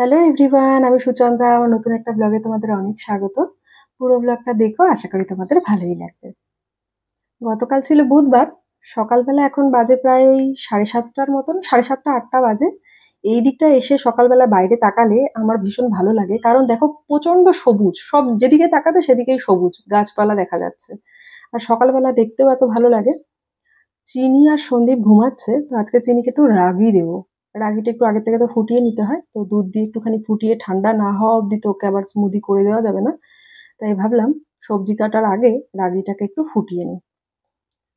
Hello everyone, আমি সুচন্দ্রা। আমার নতুন একটা ব্লগে তোমাদের অনেক স্বাগত। পুরো ব্লগটা দেখো, আশা করি তোমাদের ভালোই লাগবে। গতকাল ছিল বুধবার। সকালবেলা এখন বাজে প্রায় ওই 7:30টার মতন, 7:30-8টা বাজে। এই দিকটা এসে সকালবেলা বাইরে তাকালে আমার ভীষণ ভালো লাগে, কারণ দেখো প্রচন্ড সবুজ, সব যেদিকে তাকাবে সেদিকেই সবুজ গাছপালা দেখা যাচ্ছে। আর সকালবেলা দেখতেও এত ভালো লাগে। চিনি আর সন্দীপ ঘুমাচ্ছে, তো আজকে চিনিকে একটু রাগি দেবো। রাগিটা একটু আগে থেকে তো ফুটিয়ে নিতে হয়, তো দুধ দিয়ে একটুখানি ফুটিয়ে ঠান্ডা না হওয়া অব্দি তো ওকে আবার স্মুদি করে দেওয়া যাবে না। তাই ভাবলাম সবজি কাটার আগে রাগিটাকে একটু ফুটিয়ে নিই।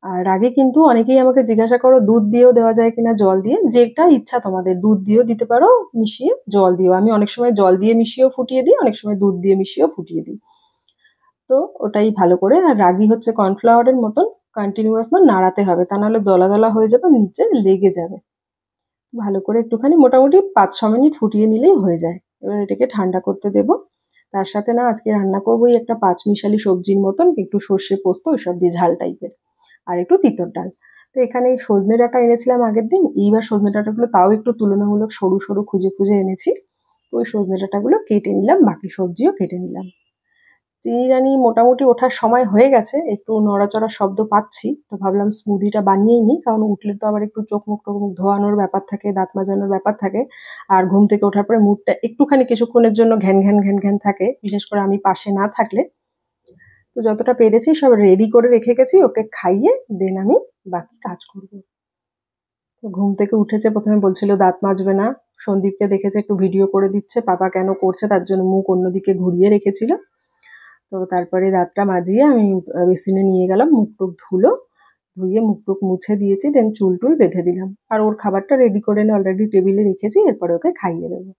আর রাগে কিন্তু অনেকেই আমাকে জিজ্ঞাসা করো দুধ দিয়েও দেওয়া যায় কিনা জল দিয়ে। যেটা ইচ্ছা তোমাদের, দুধ দিয়েও দিতে পারো মিশিয়ে, জল দিয়েও। আমি অনেক সময় জল দিয়ে মিশিয়েও ফুটিয়ে দিই, অনেক সময় দুধ দিয়ে মিশিয়েও ফুটিয়ে দিই। তো ওটাই ভালো করে। আর রাগি হচ্ছে কর্নফ্লাওয়ারের মতন, কন্টিনিউয়াস না নাড়াতে হবে, তা নাহলে দলা দলা হয়ে যাবে, নিচে লেগে যাবে। ভালো করে একটুখানি মোটামুটি 5-6 মিনিট ফুটিয়ে নিলেই হয়ে যায়। এবার এটাকে ঠান্ডা করতে দেব। তার সাথে না আজকে রান্না করবো এই একটা পাঁচমিশালি সবজির মতন, একটু সর্ষে পোস্ত ওইসব দিয়ে ঝাল টাইপের, আর একটু তিতর ডাল। তো এখানে সজনে ডাঁটা এনেছিলাম আগের দিন। এইবার সজনে ডাঁটাগুলো তাও একটু তুলনামূলক সরু সরু খুঁজে খুঁজে এনেছি। তো ওই সজনে ডাঁটাগুলো কেটে নিলাম, বাকি সবজিও কেটে নিলাম। চিনি রানি মোটামুটি ওঠার সময় হয়ে গেছে, একটু নড়াচড়ার শব্দ পাচ্ছি, তো ভাবলাম স্মুদিটা বানিয়েই নিই, কারণ উঠলে তো আবার একটু চোখ মুখ টোক মুখ ধোয়ানোর ব্যাপার থাকে, দাঁত মাজানোর ব্যাপার থাকে। আর ঘুম থেকে ওঠার পরে মুডটা একটুখানি কিছুক্ষণের জন্য ঘ্যান ঘ্যান ঘ্যান ঘ্যান থাকে, বিশেষ করে আমি পাশে না থাকলে। তো যতটা পেরেছি সব রেডি করে রেখে গেছি, ওকে খাইয়ে দেন আমি বাকি কাজ করবো। তো ঘুম থেকে উঠেছে, প্রথমে বলছিল দাঁত মাজবে না। সন্দীপকে দেখেছে একটু ভিডিও করে দিচ্ছে, পাপা কেন করছে তার জন্য মুখ অন্যদিকে ঘুরিয়ে রেখেছিল। তো তারপরে দাঁতটা মাজিয়ে আমি বেসিনে নিয়ে গেলাম, মুখ টুক ধুলো, ধুয়ে মুখ টুক মুছে দিয়েছি, দেন চুল টুল বেঁধে দিলাম। আর ওর খাবারটা রেডি করে এনে অলরেডি টেবিলে রেখেছি, এরপরে ওকে খাইয়ে দেবো।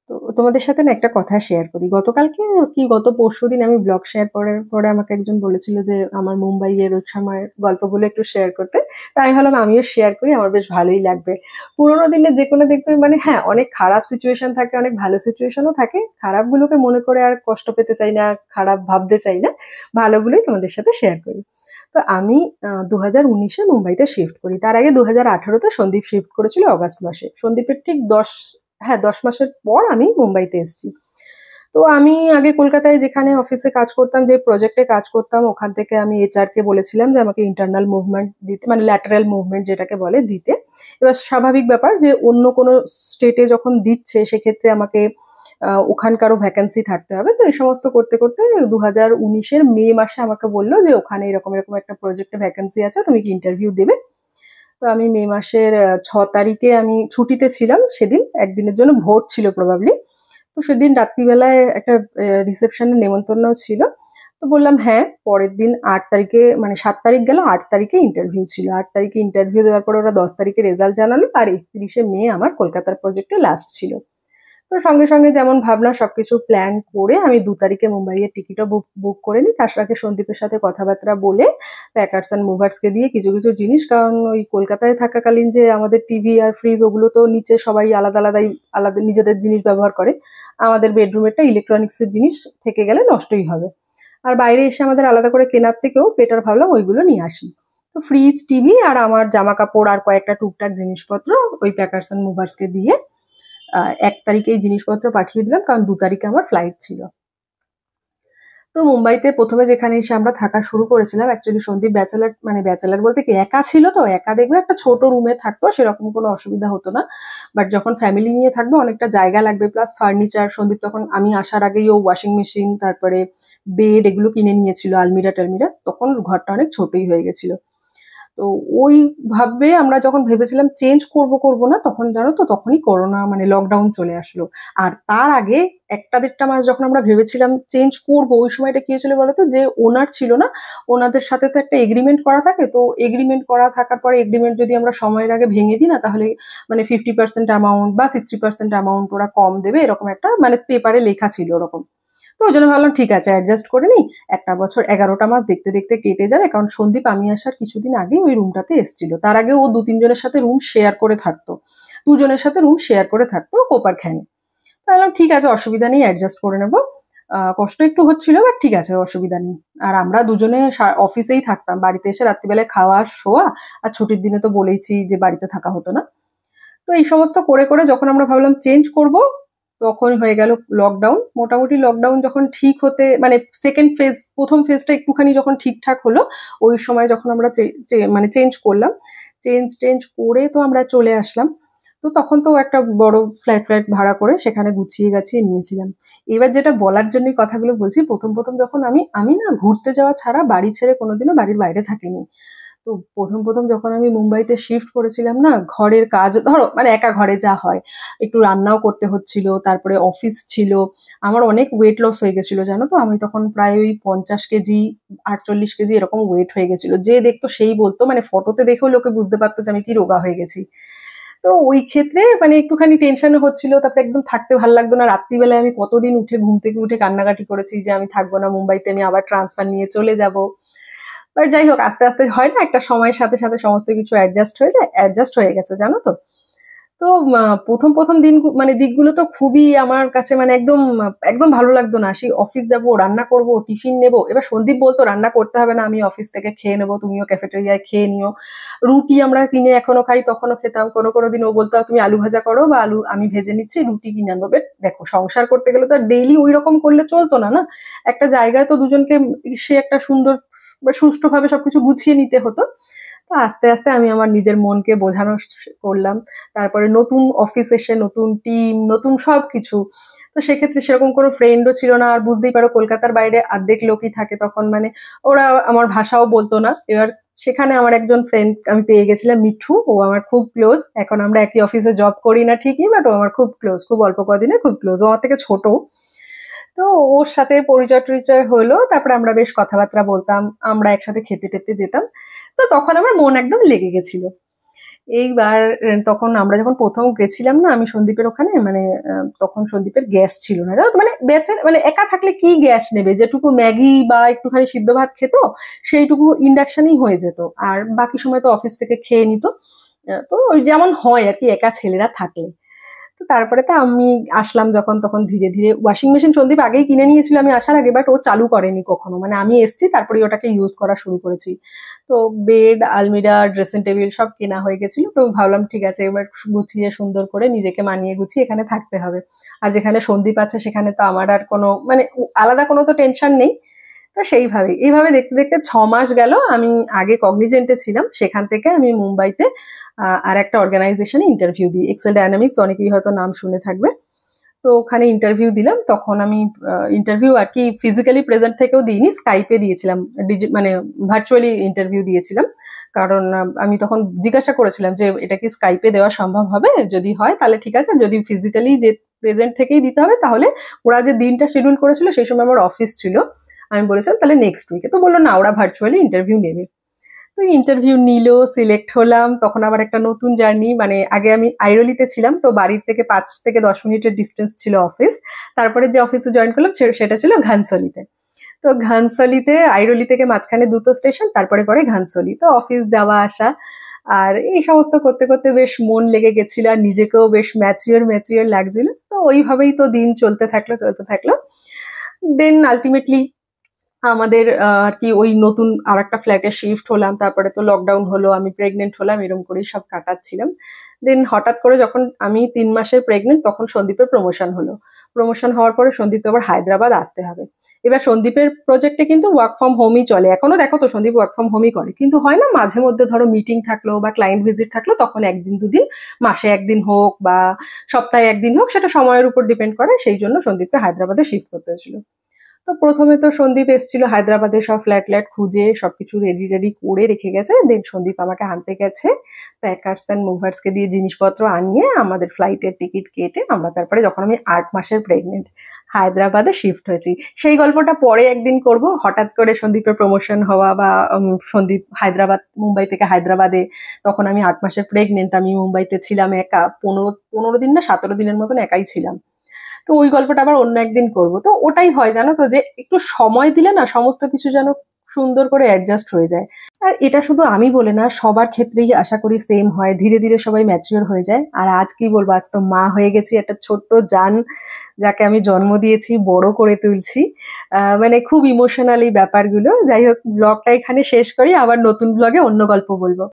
তো তোমাদের সাথে না একটা কথা শেয়ার করি। গতকালকে কি গত পরশুদিন আমি ব্লগ শেয়ার করার পরে আমাকে একজন বলেছিল যে আমার মুম্বাইয়ের ওই সময়ের গল্পগুলো একটু শেয়ার করতে। তাই আমি ভাবলাম আমিও শেয়ার করি, আমার বেশ ভালোই লাগবে। পুরোনো দিনের যে কোনো দেখবে মানে হ্যাঁ অনেক খারাপ সিচুয়েশন থাকে, অনেক ভালো সিচুয়েশনও থাকে। খারাপগুলোকে মনে করে আর কষ্ট পেতে চাই না, খারাপ ভাবতে চাই না, ভালোগুলোই তোমাদের সাথে শেয়ার করি। তো আমি 2019-এ মুম্বাইতে শিফট করি। তার আগে 2018-তে সন্দীপ শিফট করেছিল অগাস্ট মাসে। সন্দীপের ঠিক 10 মাসের পর আমি মুম্বাইতে এসেছি। তো আমি আগে কলকাতায় যেখানে অফিসে কাজ করতাম, যে প্রজেক্টে কাজ করতাম, ওখান থেকে আমি এইচআর কে বলেছিলাম যে আমাকে ইন্টারনাল মুভমেন্ট দিতে, মানে ল্যাটারাল মুভমেন্ট যেটাকে বলে, দিতে। এবার স্বাভাবিক ব্যাপার যে অন্য কোনো স্টেটে যখন দিচ্ছে সেক্ষেত্রে আমাকে ওখানকারও ভ্যাকেন্সি থাকতে হবে। তো এই সমস্ত করতে করতে 2019-এর মে মাসে আমাকে বললো যে ওখানে এরকম এরকম একটা প্রজেক্টে ভ্যাকেন্সি আছে, তুমি কি ইন্টারভিউ দেবে? তো আমি মে মাসের 6 তারিখে আমি ছুটিতে ছিলাম, সেদিন একদিনের জন্য ভোট ছিল প্রবাবলি। তো সেদিন রাত্রিবেলায় একটা রিসেপশনের নেমন্তন্ন ছিল। তো বললাম হ্যাঁ। পরের দিন 8 তারিখে, মানে 7 তারিখ গেল, 8 তারিখে ইন্টারভিউ ছিল। 8 তারিখে ইন্টারভিউ দেওয়ার পরে ওরা 10 তারিখে রেজাল্ট জানালো, আর 31শে মে আমার কলকাতার প্রজেক্টে লাস্ট ছিল। তো সঙ্গে সঙ্গে যেমন ভাবনা সবকিছু প্ল্যান করে আমি 2 তারিখে মুম্বাইয়ের টিকিটও বুক করে নিই। তার সাথে সন্দীপের সাথে কথাবার্তা বলে প্যাকার্স অ্যান্ড মুভার্সকে দিয়ে কিছু কিছু জিনিস, কারণ ওই কলকাতায় থাকাকালীন যে আমাদের টিভি আর ফ্রিজ ওগুলো তো নিচে সবাই আলাদা আলাদাই আলাদা নিজেদের জিনিস ব্যবহার করে, আমাদের বেডরুমেরটা ইলেকট্রনিক্সের জিনিস থেকে গেলে নষ্টই হবে। আর বাইরে এসে আমাদের আলাদা করে কেনার থেকেও বেটার ভাবলাম ওইগুলো নিয়ে আসি। তো ফ্রিজ, টিভি আর আমার জামা কাপড় আর কয়েকটা টুকটাক জিনিসপত্র ওই প্যাকার্স অ্যান্ড মুভার্সকে দিয়ে 1 তারিখে এই জিনিসপত্র পাঠিয়ে দিলাম, কারণ 2 তারিখে আমার ফ্লাইট ছিল। তো মুম্বাইতে প্রথমে যেখানে এসে আমরা থাকা শুরু করেছিলাম, অ্যাকচুয়ালি সন্দীপ ব্যাচেলার, মানে ব্যাচেলার বলতে কি একা ছিল, তো একা দেখবে একটা ছোট রুমে থাকতো, সেরকম কোনো অসুবিধা হতো না। বাট যখন ফ্যামিলি নিয়ে থাকবে অনেকটা জায়গা লাগবে, প্লাস ফার্নিচার। সন্দীপ তখন আমি আসার আগেই ও ওয়াশিং মেশিন, তারপরে বেড এগুলো কিনে নিয়েছিল, আলমিরা টালমিরা, তখন ঘরটা অনেক ছোটই হয়ে গেছিল। তো ওই ভাবে আমরা যখন ভেবেছিলাম চেঞ্জ করব না, তখন জানো তো তখনই করোনা মানে লকডাউন চলে আসলো। আর তার আগে 1-1.5 মাস যখন আমরা ভেবেছিলাম চেঞ্জ করব, ওই সময়টা কি হয়েছিল বলতো, যে ওনার ছিল না, ওনাদের সাথে তো একটা এগ্রিমেন্ট করা থাকে। তো এগ্রিমেন্ট করা থাকার পরে এগ্রিমেন্ট যদি আমরা সময়ের আগে ভেঙে দিই না, তাহলে মানে 50% অ্যামাউন্ট বা 60% অ্যামাউন্ট ওরা কম দেবে, এরকম একটা মানে পেপারে লেখা ছিল ওরকম। তো ওই জন্য ভাবলাম ঠিক আছে অ্যাডজাস্ট করে নিই। একটা বছর 11টা মাস দেখতে দেখতে কেটে যাবে, কারণ সন্দীপ আমি আসার কিছুদিন আগে ওই রুমটাতে এসেছিল। তার আগে ও 2-3 জনের সাথে রুম শেয়ার করে থাকতো, 2 জনের সাথে রুম শেয়ার করে থাকতো কোপারখ্যানে। তাহলে ঠিক আছে, অসুবিধা নেই, অ্যাডজাস্ট করে নেবো। কষ্ট একটু হচ্ছিল, বাট ঠিক আছে, অসুবিধা নেই। আর আমরা দুজনে অফিসেই থাকতাম, বাড়িতে এসে রাত্রিবেলায় খাওয়া শোয়া, আর ছুটির দিনে তো বলেইছি যে বাড়িতে থাকা হতো না। তো এই সমস্ত করে করে যখন আমরা ভাবলাম চেঞ্জ করব, তখন হয়ে গেল লকডাউন। মোটামুটি লকডাউন যখন ঠিক হতে মানে সেকেন্ড ফেজ, প্রথম ফেজটা একটুখানি যখন ঠিকঠাক হলো, ওই সময় যখন আমরা মানে চেঞ্জ করলাম, চেঞ্জ করে তো আমরা চলে আসলাম। তো তখন তো একটা বড় ফ্ল্যাট ভাড়া করে সেখানে গুছিয়ে গাছিয়ে নিয়েছিলাম। এবার যেটা বলার জন্যই কথাগুলো বলছি, প্রথম যখন আমি আমি না ঘুরতে যাওয়া ছাড়া বাড়ি ছেড়ে কোনোদিনও বাড়ির বাইরে থাকিনি। তো প্রথম যখন আমি মুম্বাইতে শিফট করেছিলাম না, ঘরের কাজ ধরো মানে একা ঘরে যা হয়, একটু রান্নাও করতে হচ্ছিল, তারপরে অফিস ছিল। আমার অনেক ওয়েট লস হয়ে গেছিল জানো তো, আমি তখন প্রায় ওই 50 কেজি 48 কেজি এরকম ওয়েট হয়ে গেছিল। যে দেখতো সেই বলতো, মানে ফটোতে দেখেও লোকে বুঝতে পারতো যে আমি কি রোগা হয়ে গেছি। তো ওই ক্ষেত্রে মানে একটুখানি টেনশনও হচ্ছিল, তারপরে একদম থাকতে ভালো লাগতো না। রাত্রিবেলায় আমি কতদিন উঠে ঘুম থেকে উঠে কান্নাকাটি করেছি যে আমি থাকবো না মুম্বাইতে, আমি আবার ট্রান্সফার নিয়ে চলে যাব। বাট যাই হোক, আস্তে আস্তে হয় না, একটা সময়ের সাথে সাথে সমস্ত কিছু অ্যাডজাস্ট হয়ে যায়, অ্যাডজাস্ট হয়ে গেছে জানো তো। তো প্রথম দিন মানে দিকগুলো তো খুবই আমার কাছে মানে একদম ভালো লাগতো না। সেই অফিস যাব, রান্না করব, টিফিন নেব। এবার সন্দীপ বলতো রান্না করতে হবে না, আমি অফিস থেকে খেয়ে নেবো, তুমিও ক্যাফেটেরিয়ায় খেয়ে নিও। রুটি আমরা কিনে এখনো খাই, তখনও খেতাম। কোনো দিন ও বলতো তুমি আলু ভাজা করো বা আলু আমি ভেজে নিচ্ছি, রুটি কিনে আনবো। বাট দেখো, সংসার করতে গেলে তো ডেইলি ওই রকম করলে চলতো না না। একটা জায়গায় তো দুজনকে সে একটা সুন্দর সুষ্ঠুভাবে সবকিছু গুছিয়ে নিতে হতো। তো আস্তে আস্তে আমি আমার নিজের মনকে বোঝানো করলাম। তারপরে নতুন অফিস এসে নতুন টিম, নতুন সব কিছু। তো সেক্ষেত্রে সেরকম কোনো ফ্রেন্ডও ছিল না। আর বুঝতেই পারো কলকাতার বাইরে অর্ধেক লোকই থাকে তখন, মানে ওরা আমার ভাষাও বলতো না। এবার সেখানে আমার একজন ফ্রেন্ড আমি পেয়ে গেছিলাম, মিঠু। ও আমার খুব ক্লোজ। এখন আমরা একই অফিসে জব করি না ঠিকই, বাট ও আমার খুব ক্লোজ, খুব অল্প কদিনে খুব ক্লোজ। ও আমার থেকে ছোট। তো ওর সাথে পরিচয় টরিচয় হলো, তারপরে আমরা বেশ কথাবার্তা বলতাম, আমরা একসাথে খেতে টেতে যেতাম। তো তখন আমার মন একদম লেগে গেছিল। এইবার তখন আমরা যখন প্রথম গেছিলাম না, আমি সন্দীপের ওখানে মানে তখন সন্দীপের গ্যাস ছিল না জানো তো, মানে বেচে মানে একা থাকলে কি গ্যাস নেবে, যেটুকু ম্যাগি বা একটুখানি সিদ্ধ ভাত খেত সেইটুকু ইন্ডাকশনেই হয়ে যেত, আর বাকি সময় তো অফিস থেকে খেয়ে নিত। তো ওই যেমন হয় আর কি একা ছেলেরা থাকলে। তো তারপরে তো আমি আসলাম যখন, তখন ধীরে ধীরে ওয়াশিং মেশিন সন্দীপ আগেই কিনে নিয়েছিল আমি আসার আগে, বাট ও চালু করেনি কখনো। মানে আমি এসছি তারপরে ওটাকে ইউজ করা শুরু করেছি। তো বেড, আলমিরা, ড্রেসিং টেবিল সব কেনা হয়ে গেছিল। তো ভাবলাম ঠিক আছে, এবার গুছিয়ে সুন্দর করে নিজেকে মানিয়ে গুছিয়ে এখানে থাকতে হবে। আর যেখানে সন্দীপ আছে সেখানে তো আমার আর কোনো মানে আলাদা কোনো তো টেনশন নেই। তো এইভাবে দেখতে দেখতে 6 মাস গেল। আমি আগে কগনিজেন্টে ছিলাম, সেখান থেকে আমি মুম্বাইতে আর একটা অর্গানাইজেশনে ইন্টারভিউ দিই, এক্সেল ডায়নামিক্স, অনেকেই হয়তো নাম শুনে থাকবে। তো ওখানে ইন্টারভিউ দিলাম। তখন আমি ইন্টারভিউ আর কি ফিজিক্যালি প্রেজেন্ট থেকেও দিইনি, স্কাইপে দিয়েছিলাম, মানে ভার্চুয়ালি ইন্টারভিউ দিয়েছিলাম। কারণ আমি তখন জিজ্ঞাসা করেছিলাম যে এটা কি স্কাইপে দেওয়া সম্ভব হবে, যদি হয় তাহলে ঠিক আছে, যদি ফিজিক্যালি যে প্রেজেন্ট থেকেই দিতে হবে তাহলে ওরা যে দিনটা শিডিউল করেছিল সেই সময় আমার অফিস ছিল। আমি বলেছিলাম তাহলে নেক্সট উইকে। তো বললো না, ওরা ভার্চুয়ালি ইন্টারভিউ নেবে। তো ইন্টারভিউ নিল, সিলেক্ট হলাম। তখন আবার একটা নতুন জার্নি, মানে আগে আমি আইরলিতে ছিলাম, তো বাড়ির থেকে 5 থেকে 10 মিনিটের ডিস্টেন্স ছিল অফিস। তারপরে যে অফিসে জয়েন করলাম সেটা ছিল ঘানসলিতে। তো ঘানসলিতে, আইরলি থেকে মাঝখানে দুটো স্টেশন, তারপরে পরে ঘানসলি। তো অফিস যাওয়া আসা আর এই সমস্ত করতে করতে বেশ মন লেগে গেছিল, আর নিজেকেও বেশ ম্যাচিওর লাগছিল। তো ওইভাবেই তো দিন চলতে থাকলো। দেন আলটিমেটলি আমাদের আর কি ওই নতুন আর একটা ফ্ল্যাটে শিফট হলাম। তারপরে তো লকডাউন হলো, আমি প্রেগনেন্ট হলাম, এরকম করেই সব কাটাচ্ছিলাম। দেন হঠাৎ করে যখন আমি 3 মাসের প্রেগনেন্ট, তখন সন্দীপের প্রমোশন হলো। প্রমোশন হওয়ার পরে সন্দীপকে আবার হায়দ্রাবাদ আসতে হবে। এবার সন্দীপের প্রজেক্টে কিন্তু ওয়ার্ক ফ্রম হোমই চলে এখনো, দেখো তো সন্দীপ ওয়ার্ক ফ্রম হোমই করে। কিন্তু হয় না, মাঝে মধ্যে ধরো মিটিং থাকলো বা ক্লায়েন্ট ভিজিট থাকলো, তখন একদিন দুদিন, মাসে একদিন হোক বা সপ্তাহে একদিন হোক, সেটা সময়ের উপর ডিপেন্ড করে। সেই জন্য সন্দীপকে হায়দ্রাবাদে শিফট করতে হয়েছিল। তো প্রথমে তো সন্দীপ এসেছিল হায়দ্রাবাদে, সব ফ্ল্যাট খুঁজে সবকিছু রেডি করে রেখে গেছে। দেন সন্দীপ আমাকে আনতে গেছে, প্যাকার্স অ্যান্ড মুভার্সকে দিয়ে জিনিসপত্র আনিয়ে আমাদের ফ্লাইটের টিকিট কেটে আমরা তারপরে, যখন আমি 8 মাসের প্রেগনেন্ট, হায়দ্রাবাদে শিফট হয়েছি। সেই গল্পটা পরে একদিন করব। হঠাৎ করে সন্দীপের প্রমোশন হওয়া বা সন্দীপ মুম্বাই থেকে হায়দ্রাবাদে, তখন আমি 8 মাসের প্রেগনেন্ট, আমি মুম্বাইতে ছিলাম একা, 15 দিন না 17 দিনের মতন একাই ছিলাম। তো ওই গল্পটা আবার অন্য একদিন করব। তো ওটাই হয় জানো তো, যে একটু সময় দিলে না সমস্ত কিছু যেন সুন্দর করে অ্যাডজাস্ট হয়ে যায়। আর এটা শুধু আমি বলে না, সবার ক্ষেত্রেই আশা করি সেম হয়, ধীরে ধীরে সবাই ম্যাচিওর হয়ে যায়। আর আজ কি বলবো, আজ তো মা হয়ে গেছি, একটা ছোট্ট জান যাকে আমি জন্ম দিয়েছি, বড় করে তুলছি। মানে খুব ইমোশনাল এই ব্যাপারগুলো। যাই হোক, ব্লগটা এখানে শেষ করি, আবার নতুন ব্লগে অন্য গল্প বলবো।